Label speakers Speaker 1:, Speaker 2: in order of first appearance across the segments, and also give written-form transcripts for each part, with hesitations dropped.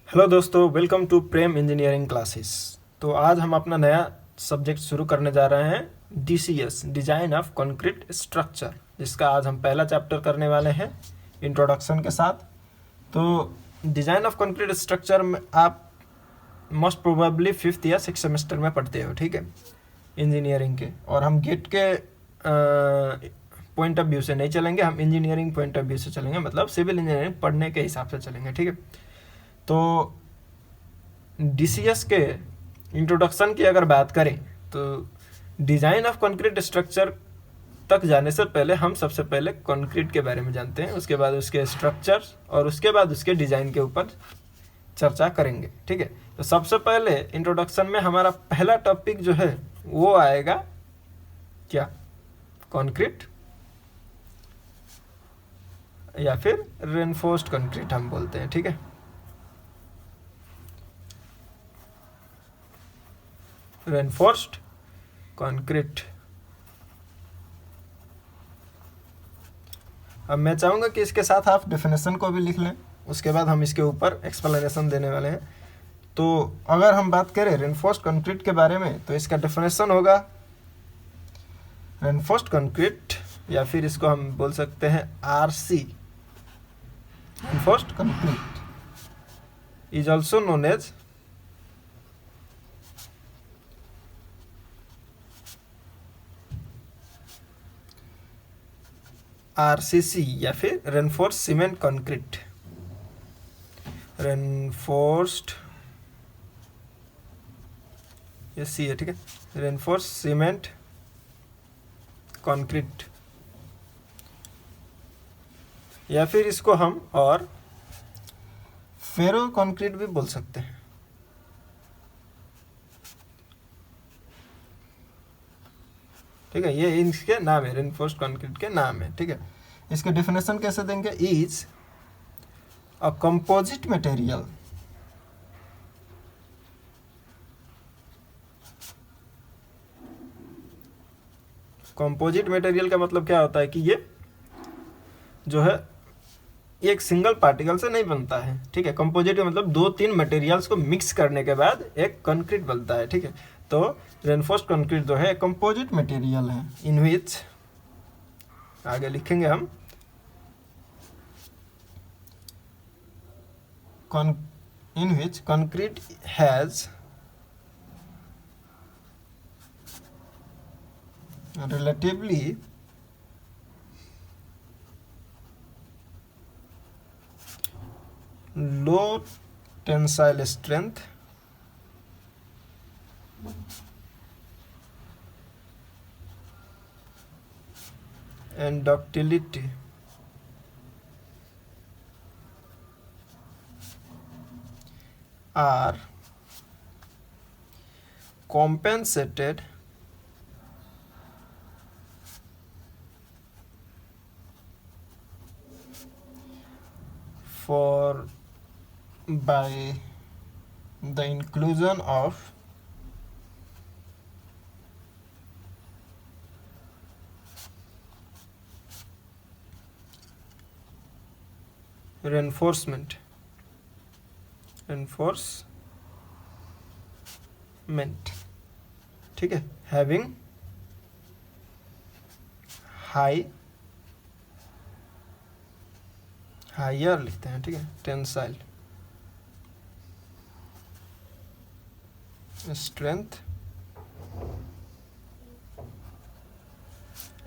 Speaker 1: Hello दोस्तों, welcome to Prem engineering classes. तो आज हम अपना नया सब्जेक्ट शुरू करने जा रहे हैं, DCS design of concrete structure, जिसका आज हम पहला चैप्टर करने वाले हैं इंट्रोडक्शन के साथ। तो डिज़ाइन ऑफ कंक्रीट स्ट्रक्चर में आप मोस्ट प्रोबेबली 5th या 6th सेमेस्टर में पढ़ते हो, ठीक है, इंजीनियरिंग के। और हम गेट के पॉइंट ऑफ व्यू से नहीं चलेंगे, हम इंजीनियरिंग पॉइंट ऑफ व्यू से चलेंगे, मतलब सिविल इंजीनियरिंग पढ़ने के हिसाब से चलेंगे, ठीक है। तो DCS के इंट्रोडक्शन की अगर बात करें तो डिज़ाइन ऑफ कंक्रीट स्ट्रक्चर तक जाने से पहले हम सबसे पहले कंक्रीट के बारे में जानते हैं, उसके बाद उसके स्ट्रक्चर और उसके बाद उसके डिज़ाइन के ऊपर चर्चा करेंगे, ठीक है। तो सबसे पहले इंट्रोडक्शन में हमारा पहला टॉपिक जो है वो आएगा क्या, कंक्रीट या फिर रेनफोर्स्ड कंक्रीट हम बोलते हैं, ठीक है। Reinforced concrete. अब मैं चाहूँगा कि इसके साथ आप डेफिनेशन को भी लिख लें, उसके बाद हम इसके ऊपर एक्सप्लेनेशन देने वाले हैं। तो अगर हम बात करें रेनफोर्स्ड कंक्रीट के बारे में तो इसका डेफिनेशन होगा, रेनफोर्स्ड कंक्रीट या फिर इसको हम बोल सकते हैं RC, reinforced concrete is also known as RCC या फिर रेनफोर्स सीमेंट कंक्रीट। रेनफोर्स्ड ये सी है, ठीक है, रेनफोर्स सीमेंट कंक्रीट, या फिर इसको हम और फेरो कंक्रीट भी बोल सकते हैं, ठीक है। ये इनके नाम है, रेनफोर्स्ड कंक्रीट के नाम है, ठीक है। इसके डेफिनेशन कैसे देंगे, is a composite material composite material का मतलब क्या होता है कि ये जो है एक सिंगल पार्टिकल से नहीं बनता है, ठीक है। कंपोजिट का मतलब 2-3 मटेरियल्स को मिक्स करने के बाद एक कंक्रीट बनता है, ठीक है। तो रेनफोर्स्ड कंक्रीट जो है कंपोजिट मटेरियल है इन विच, आगे लिखेंगे हम, in which concrete has relatively low tensile strength and ductility, are compensated for by the inclusion of reinforcement, ठीक है, हैविंग हायर लिखते हैं, ठीक है, टेंसाइल स्ट्रेंथ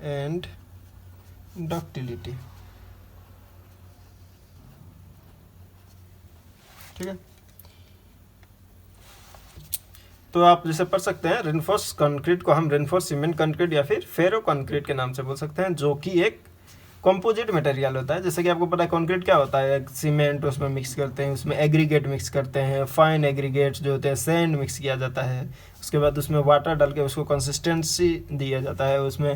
Speaker 1: एंड डक्टिलिटी, ठीक है। तो आप जैसे पढ़ सकते हैं, रेनफोर्स कंक्रीट को हम रेनफोर्स सीमेंट कंक्रीट या फिर फेरो कंक्रीट के नाम से बोल सकते हैं, जो कि एक कंपोजिट मटेरियल होता है। जैसे कि आपको पता है कंक्रीट क्या होता है, सीमेंट उसमें मिक्स करते हैं, उसमें एग्रीगेट मिक्स करते हैं, फाइन एग्रीगेट्स जो होते हैं, सैंड मिक्स किया जाता है, उसके बाद उसमें वाटर डाल के उसको कंसिस्टेंसी दिया जाता है, उसमें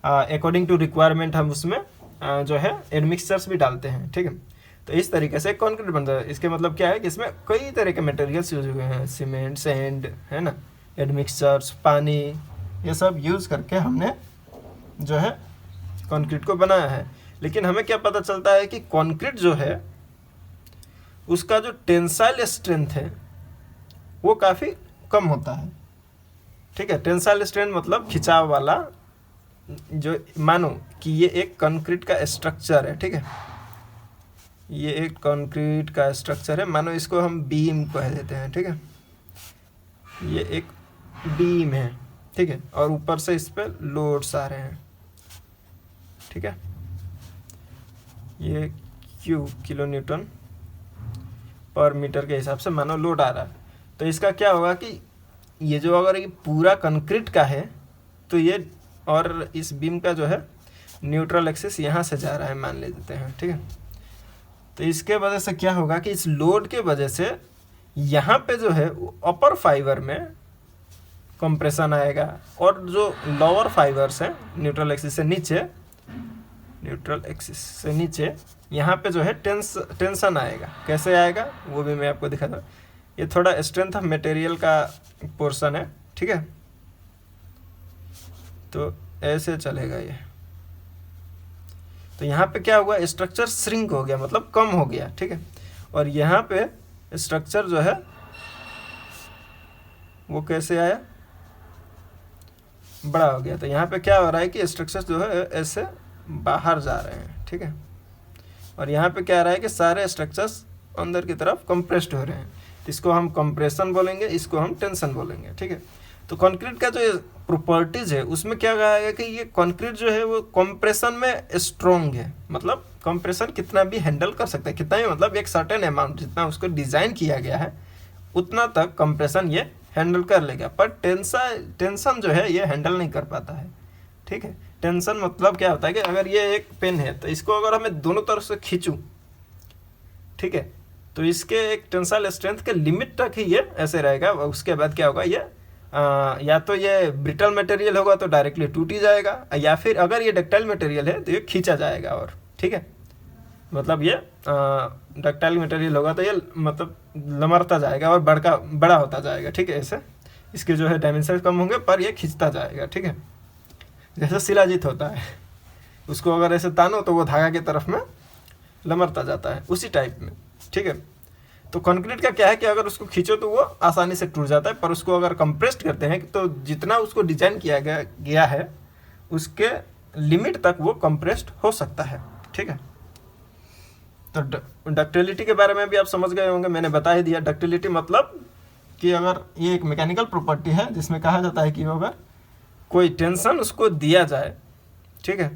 Speaker 1: अकॉर्डिंग टू रिक्वायरमेंट हम उसमें जो है एडमिक्सचर्स भी डालते हैं, ठीक है। तो इस तरीके से कंक्रीट बनता है। इसके मतलब क्या है कि इसमें कई तरह के मटेरियल्स यूज हुए हैं, सीमेंट, सैंड, है ना, एडमिक्सचर्स, पानी, ये सब यूज़ करके हमने जो है कंक्रीट को बनाया है। लेकिन हमें क्या पता चलता है कि कंक्रीट जो है उसका जो टेंसाइल स्ट्रेंथ है वो काफ़ी कम होता है। ठीक है, टेंसाइल स्ट्रेंथ मतलब खिंचाव वाला, जो मानो कि ये एक कंक्रीट का स्ट्रक्चर है। ठीक है, ये एक कंक्रीट का स्ट्रक्चर है, मानो इसको हम बीम कह देते हैं। ठीक है, ये एक बीम है। ठीक है, और ऊपर से इस पर लोड्स आ रहे हैं। ठीक है, ये किलो न्यूटन पर मीटर के हिसाब से मानो लोड आ रहा है। तो इसका क्या होगा कि ये जो अगर ये पूरा कंक्रीट का है तो ये, और इस बीम का जो है न्यूट्रल एक्सिस यहाँ से जा रहा है मान लेते हैं। ठीक है, तो इसके वजह से क्या होगा कि इस लोड के वजह से यहाँ पे जो है अपर फाइबर में कंप्रेशन आएगा, और जो लोअर फाइबर्स हैं न्यूट्रल एक्सिस से नीचे यहाँ पे जो है टेंशन आएगा। कैसे आएगा वो भी मैं आपको दिखाता हूँ। ये थोड़ा स्ट्रेंथ ऑफ मटेरियल का पोर्शन है। ठीक है, तो ऐसे चलेगा ये। तो यहाँ पे क्या हुआ, स्ट्रक्चर श्रिंक हो गया, मतलब कम हो गया। ठीक है, और यहाँ पे स्ट्रक्चर जो है वो कैसे आया, बड़ा हो गया। तो यहाँ पे क्या हो रहा है कि स्ट्रक्चर जो है ऐसे बाहर जा रहे हैं। ठीक है, और यहाँ पे क्या आ रहा है कि सारे स्ट्रक्चर्स अंदर की तरफ कंप्रेस्ड हो रहे हैं। इसको हम कंप्रेशन बोलेंगे, इसको हम टेंशन बोलेंगे। ठीक है, तो कंक्रीट का जो प्रॉपर्टीज है उसमें क्या कहा है कि ये कंक्रीट जो है वो कंप्रेशन में स्ट्रॉन्ग है। मतलब कंप्रेशन कितना भी हैंडल कर सकता है, कितना भी मतलब एक सर्टेन अमाउंट जितना उसको डिज़ाइन किया गया है उतना तक कंप्रेशन ये हैंडल कर लेगा, पर टेंशन जो है ये हैंडल नहीं कर पाता है। ठीक है, टेंशन मतलब क्या होता है कि अगर ये एक पेन है तो इसको अगर हमें दोनों तरफ से खींचूं, ठीक है, तो इसके एक टेंसाइल स्ट्रेंथ के लिमिट तक ही ये ऐसे रहेगा। उसके बाद क्या होगा, ये या तो ये ब्रिटल मटेरियल होगा तो डायरेक्टली टूट ही जाएगा, या फिर अगर ये डक्टाइल मटेरियल है तो ये खींचा जाएगा। और ठीक है, मतलब ये डक्टाइल मटेरियल होगा तो ये मतलब लमरता जाएगा और बड़ा होता जाएगा। ठीक है, ऐसे इसके जो है डायमेंशन कम होंगे पर ये खींचता जाएगा। ठीक है, जैसे शिलाजीत होता है, उसको अगर ऐसे तानो तो वो धागा की तरफ में लमरता जाता है, उसी टाइप में। ठीक है, तो कंक्रीट का क्या है कि अगर उसको खींचो तो वो आसानी से टूट जाता है, पर उसको अगर कंप्रेस्ड करते हैं तो जितना उसको डिजाइन किया गया है उसके लिमिट तक वो कंप्रेस्ड हो सकता है। ठीक है, तो डक्टिलिटी के बारे में भी आप समझ गए होंगे, मैंने बता ही दिया। डक्टिलिटी मतलब कि अगर ये एक मैकेनिकल प्रॉपर्टी है जिसमें कहा जाता है कि अगर कोई टेंशन उसको दिया जाए, ठीक है,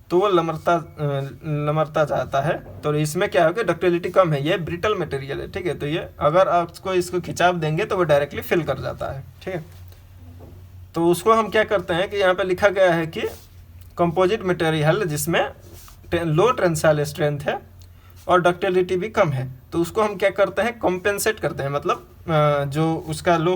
Speaker 1: तो वो लमरता जाता है। तो इसमें क्या होगा, डक्टिलिटी कम है, ये ब्रिटल मटेरियल है। ठीक है, तो ये अगर आपको इसको खिंचाव देंगे तो वो डायरेक्टली फिल कर जाता है। ठीक है, तो उसको हम क्या करते हैं कि यहाँ पे लिखा गया है कि कंपोजिट मटेरियल जिसमें लो टेंसाइल स्ट्रेंथ है और डक्टिलिटी भी कम है, तो उसको हम क्या करते हैं, कॉम्पेंसेट करते हैं। मतलब जो उसका लो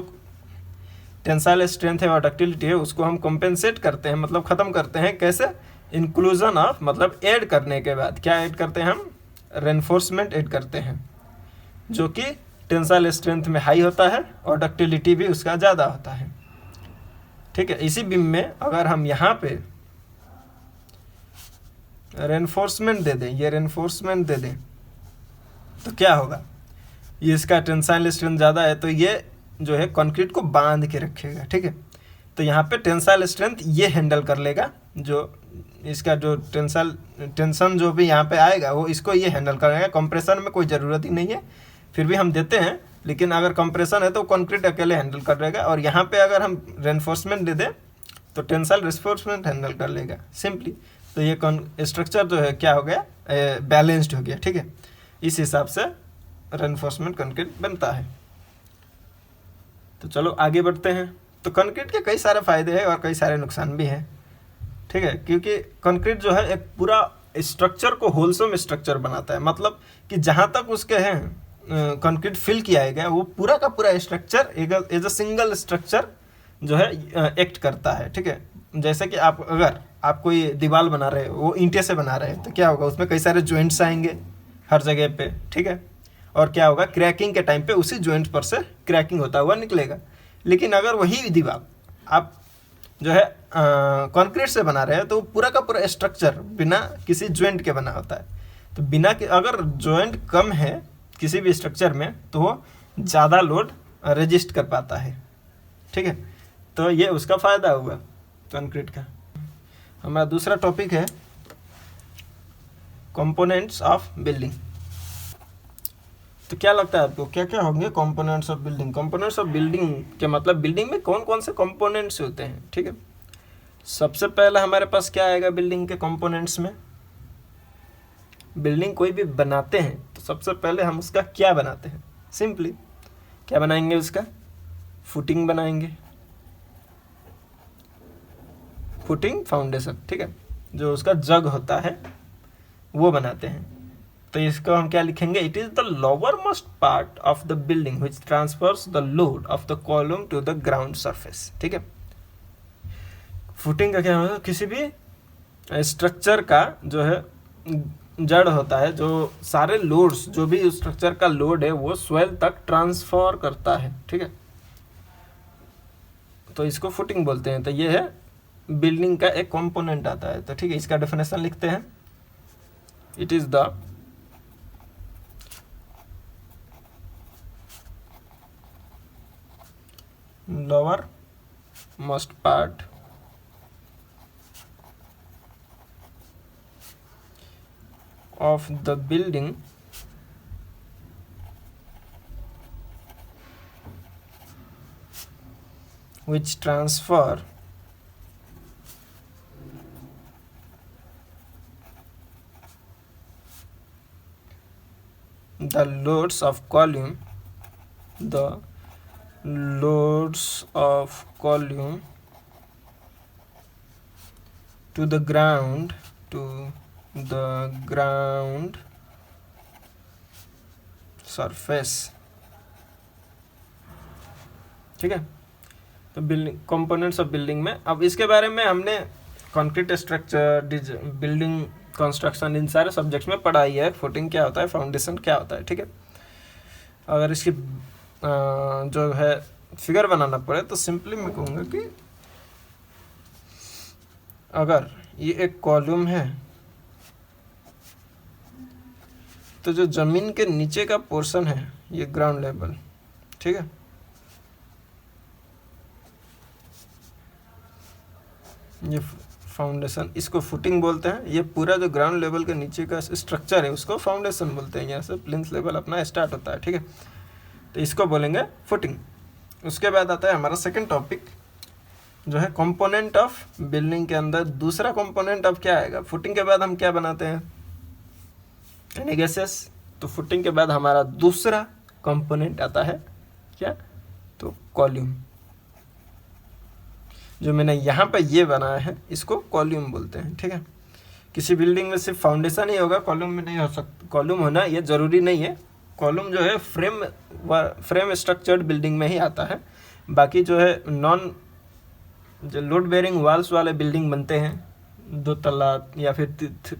Speaker 1: टेंसाइल स्ट्रेंथ है और डक्टिलिटी है उसको हम कॉम्पेंसेट करते हैं, मतलब ख़त्म करते हैं। कैसे, इंक्लूजन ऑफ, मतलब ऐड करने के बाद क्या ऐड करते हैं हम, रेनफोर्समेंट ऐड करते हैं, जो कि टेंसाइल स्ट्रेंथ में हाई होता है और डक्टिलिटी भी उसका ज़्यादा होता है। ठीक है, इसी बीम में अगर हम यहाँ पे रेनफोर्समेंट दे दें, ये रेनफोर्समेंट दे दें तो क्या होगा, ये इसका टेंसाइल स्ट्रेंथ ज़्यादा है तो ये जो है कंक्रीट को बांध के रखेगा। ठीक है, तो यहाँ पे टेंसाइल स्ट्रेंथ ये हैंडल कर लेगा, जो इसका जो टेंशन जो भी यहाँ पे आएगा वो इसको ये हैंडल करेगा। कंप्रेशन में कोई ज़रूरत ही नहीं है, फिर भी हम देते हैं, लेकिन अगर कंप्रेशन है तो कंक्रीट अकेले हैंडल कर लेगा। और यहाँ पे अगर हम रेनफोर्समेंट दे दें तो टेंसाइल रेनफोर्समेंट हैंडल कर लेगा सिंपली। तो ये स्ट्रक्चर जो है क्या हो गया, बैलेंस्ड हो गया। ठीक है, इस हिसाब से रेनफोर्समेंट कंक्रीट बनता है। तो चलो आगे बढ़ते हैं। तो कंक्रीट के कई सारे फायदे हैं और कई सारे नुकसान भी हैं। ठीक है, क्योंकि कंक्रीट जो है एक पूरा स्ट्रक्चर को होलसम स्ट्रक्चर बनाता है। मतलब कि जहाँ तक उसके हैं कंक्रीट फिल किया गया वो पूरा का पूरा structure as a single structure जो है एक्ट करता है। ठीक है, जैसे कि अगर आप कोई दीवार बना रहे हो, वो ईंटे से बना रहे हैं, तो क्या होगा, उसमें कई सारे जॉइंट्स आएंगे हर जगह पे। ठीक है, और क्या होगा, क्रैकिंग के टाइम पे उसी जॉइंट पर से क्रैकिंग होता हुआ निकलेगा। लेकिन अगर वही दीवार आप जो है कंक्रीट से बना रहे हैं तो पूरा का पूरा स्ट्रक्चर बिना किसी जॉइंट के बना होता है। तो बिना के अगर जॉइंट कम है किसी भी स्ट्रक्चर में तो वो ज़्यादा लोड रेजिस्ट कर पाता है, ठीक है। तो ये उसका फ़ायदा हुआ कंक्रीट का। हमारा दूसरा टॉपिक है कंपोनेंट्स ऑफ बिल्डिंग। तो क्या लगता है आपको क्या क्या होंगे components of building? Components of building के मतलब बिल्डिंग में कौन कौन से कंपोनेंट्स होते हैं, ठीक है। सबसे पहले हमारे पास क्या आएगा बिल्डिंग के कंपोनेंट्स में? बिल्डिंग कोई भी बनाते हैं तो सबसे पहले हम उसका क्या बनाते हैं? सिंपली क्या बनाएंगे? उसका फुटिंग बनाएंगे, फुटिंग फाउंडेशन, ठीक है। जो उसका जग होता है वो बनाते हैं। तो इसको हम क्या लिखेंगे? It is the lower most part of the building which transverse the load of the column to the ground surface, ठीक है। फुटिंग का क्या होता है? किसी भी स्ट्रक्चर का जो है जड़ होता है, जो सारे लोड्स जो भी उस स्ट्रक्चर का लोड है वो सोइल तक ट्रांसफर करता है, ठीक है। तो इसको फुटिंग बोलते हैं। तो ये है बिल्डिंग का एक कंपोनेंट आता है। तो ठीक है, इसका डेफिनेशन लिखते हैं। It is the lower most part of the building which transfer the loads of column to the ground surface, ठीक है। तो बिल्डिंग कंपोनेंट्स ऑफ बिल्डिंग में अब इसके बारे में हमने कंक्रीट स्ट्रक्चर, बिल्डिंग कंस्ट्रक्शन, इन सारे सब्जेक्ट्स में पढ़ाई है। फुटिंग क्या होता है, फाउंडेशन क्या होता है, ठीक है। अगर इसकी जो है फिगर बनाना पड़े तो सिंपली मैं कहूँगा कि अगर ये एक कॉलम है तो जो जमीन के नीचे का पोर्शन है ये ग्राउंड लेवल, ठीक है। ये फाउंडेशन, इसको फुटिंग बोलते हैं। ये पूरा जो ग्राउंड लेवल के नीचे का स्ट्रक्चर है उसको फाउंडेशन बोलते हैं। यहाँ से प्लिंथ लेवल अपना स्टार्ट होता है, ठीक है। तो इसको बोलेंगे फुटिंग। उसके बाद आता है हमारा सेकंड टॉपिक जो है कंपोनेंट ऑफ बिल्डिंग के अंदर दूसरा कंपोनेंट ऑफ क्या आएगा? फुटिंग के बाद हम क्या बनाते हैं? एनेगेसिस। तो फुटिंग के बाद हमारा दूसरा कंपोनेंट आता है क्या? तो कॉलम। जो मैंने यहाँ पे ये बनाया है इसको कॉलम बोलते हैं, ठीक है। किसी बिल्डिंग में सिर्फ फाउंडेशन ही होगा, कॉलम में नहीं हो सकता। कॉलम होना ये ज़रूरी नहीं है। कॉलम जो है फ्रेम स्ट्रक्चर्ड बिल्डिंग में ही आता है। बाकी जो है जो लोड बेयरिंग वॉल्स वाले बिल्डिंग बनते हैं, 2 तल्ला या फिर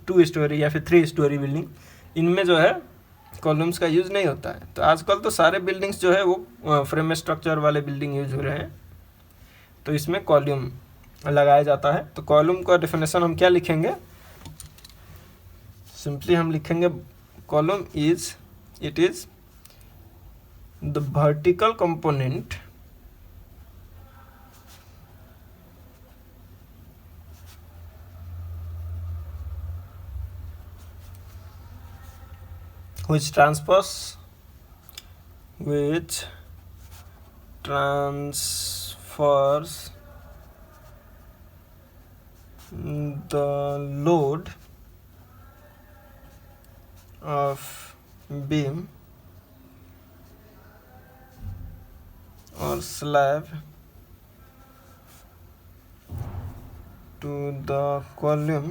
Speaker 1: 2 स्टोरी या फिर 3 स्टोरी बिल्डिंग, इनमें जो है कॉलम्स का यूज़ नहीं होता है। तो आजकल तो सारे बिल्डिंग्स जो है वो फ्रेम स्ट्रक्चर वाले बिल्डिंग यूज हो रहे हैं, तो इसमें कॉलम लगाया जाता है। तो कॉलम का डेफिनेशन हम क्या लिखेंगे? सिंपली हम लिखेंगे column it is the vertical component which transfers the load of beam or slab to the column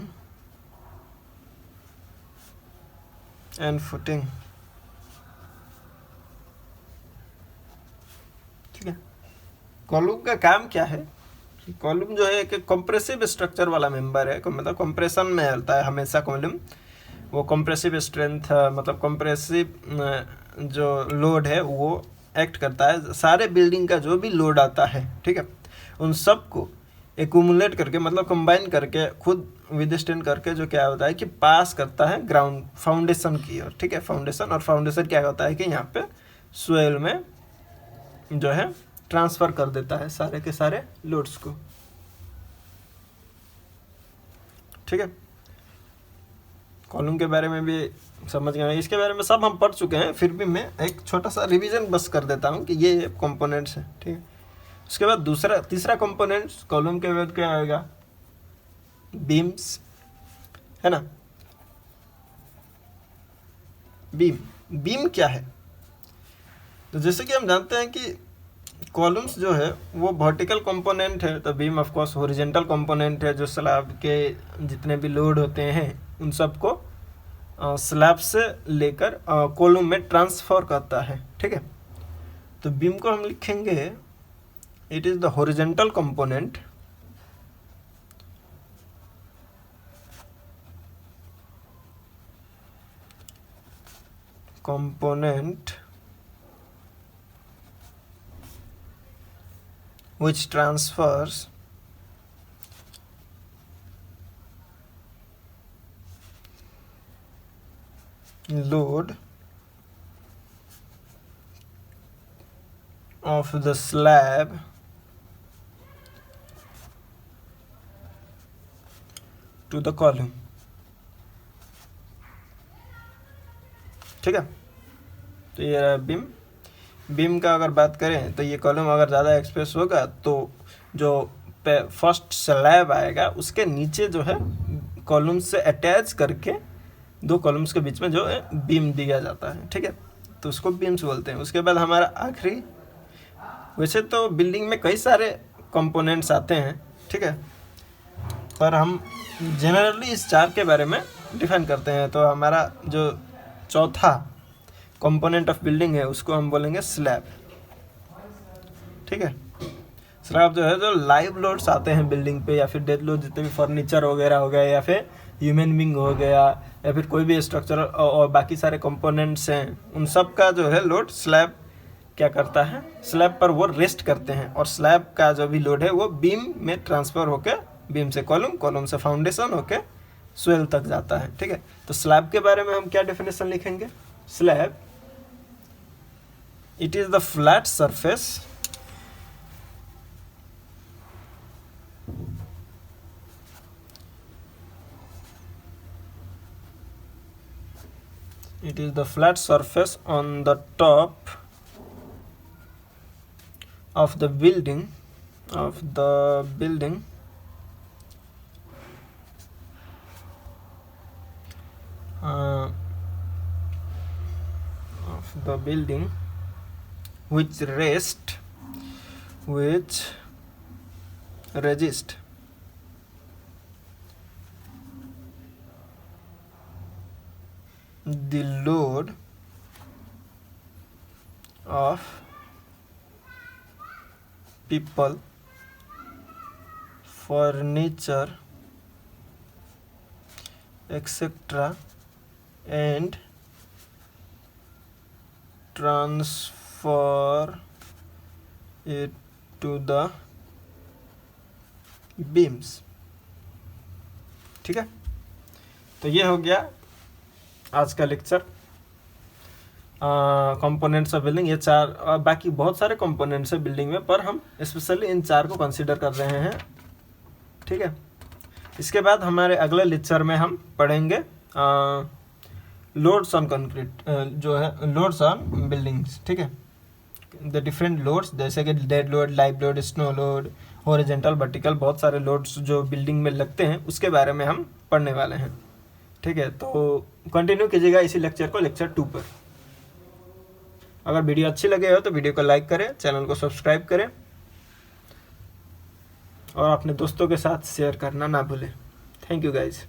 Speaker 1: and footing, ठीक है। कॉलम का काम क्या है? कॉलम जो है एक कंप्रेसिव स्ट्रक्चर वाला मेंबर है, मतलब कंप्रेशन में रहता है हमेशा कॉलम। वो कंप्रेसिव स्ट्रेंथ मतलब कंप्रेसिव जो लोड है वो एक्ट करता है। सारे बिल्डिंग का जो भी लोड आता है, ठीक है, उन सब को एक्यूमुलेट करके मतलब कंबाइन करके खुद विदस्टैंड करके जो क्या होता है कि पास करता है ग्राउंड फाउंडेशन की ओर, ठीक है, फाउंडेशन। और फाउंडेशन क्या होता है कि यहाँ पे सोइल में जो है ट्रांसफ़र कर देता है सारे के सारे लोड्स को, ठीक है। कॉलम के बारे में भी समझ गए, इसके बारे में सब हम पढ़ चुके हैं, फिर भी मैं एक छोटा सा रिवीजन बस कर देता हूँ कि ये कंपोनेंट्स हैं, ठीक है। उसके बाद तीसरा कंपोनेंट कॉलम के बाद क्या आएगा, बीम्स, है ना। बीम क्या है, तो जैसे कि हम जानते हैं कि कॉलम्स जो है वो वर्टिकल कंपोनेंट है, तो beam of course horizontal component है, जो स्लैब के जितने भी लोड होते हैं उन सबको स्लैब से लेकर कॉलम में ट्रांसफर करता है, ठीक है। तो बीम को हम लिखेंगे it is the horizontal component which transfers load of the slab to the column, ठीक है। तो ये बीम का अगर बात करें तो ये कॉलम अगर ज़्यादा एक्सप्रेस होगा तो जो फर्स्ट स्लैब आएगा उसके नीचे जो है कॉलम से अटैच करके दो कॉलम्स के बीच में जो है बीम दिया जाता है, ठीक है, तो उसको बीम्स बोलते हैं। उसके बाद हमारा आखिरी, वैसे तो बिल्डिंग में कई सारे कंपोनेंट्स आते हैं, ठीक है, पर हम जनरली इस चार के बारे में डिफाइन करते हैं। तो हमारा जो चौथा कंपोनेंट ऑफ बिल्डिंग है उसको हम बोलेंगे स्लैब, ठीक है। स्लैब जो है जो लाइव लोड्स आते हैं बिल्डिंग पे, या फिर डेड लोड जितने भी फर्नीचर वगैरह हो गया, या फिर ह्यूमन बीइंग हो गया, या फिर कोई भी स्ट्रक्चर और बाकी सारे कंपोनेंट्स हैं, उन सब का जो है लोड स्लैब क्या करता है, स्लैब पर वो रेस्ट करते हैं। और स्लैब का जो भी लोड है वो बीम में ट्रांसफ़र होकर बीम से कॉलम, कॉलम से फाउंडेशन होकर सोइल तक जाता है, ठीक है। तो स्लैब के बारे में हम क्या डेफिनेशन लिखेंगे, slab it is the flat surface on the top of the building which resist the load of people, furniture, etc. and transfer it to the beams, ठीक है। तो ये हो गया आज का लेक्चर, कंपोनेंट्स ऑफ बिल्डिंग। ये चार, बाकी बहुत सारे कंपोनेंट्स है बिल्डिंग में, पर हम स्पेशली इन चार को कंसीडर कर रहे हैं, ठीक है। इसके बाद हमारे अगले लेक्चर में हम पढ़ेंगे लोड्स ऑन कंक्रीट, जो है लोड्स ऑन बिल्डिंग्स, ठीक है। द डिफरेंट लोड्स, जैसे कि dead load, live load, snow load, horizontal, vertical, बहुत सारे लोड्स जो बिल्डिंग में लगते हैं उसके बारे में हम पढ़ने वाले हैं, ठीक है। तो कंटिन्यू कीजिएगा इसी लेक्चर को, लेक्चर 2 पर। अगर वीडियो अच्छी लगे हो तो वीडियो को लाइक करें, चैनल को सब्सक्राइब करें और अपने दोस्तों के साथ शेयर करना ना भूलें। Thank you guys.